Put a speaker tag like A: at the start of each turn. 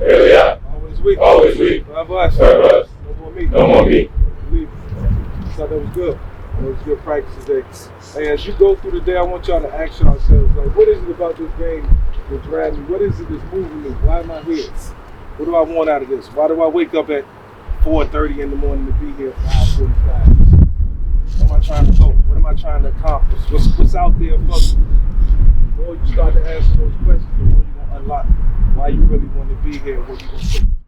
A: Elia. Always weak.
B: Always weak.
A: Serve us.
B: Serve us.
A: No more me.
B: No more me.
A: Believe it. Thought that was good. That was good practice today. Hey, as you go through the day, I want y'all to ask yourselves, like, what is it about this game that drives me? What is it that's moving me? Why am I here? What do I want out of this? Why do I wake up at 4:30 in the morning to be here at 5:45? Where am I trying to go? What am I trying to accomplish? What's out there for me? The more you start to answer those questions, the more you're going to unlock why you really want to be here, what you're going to do.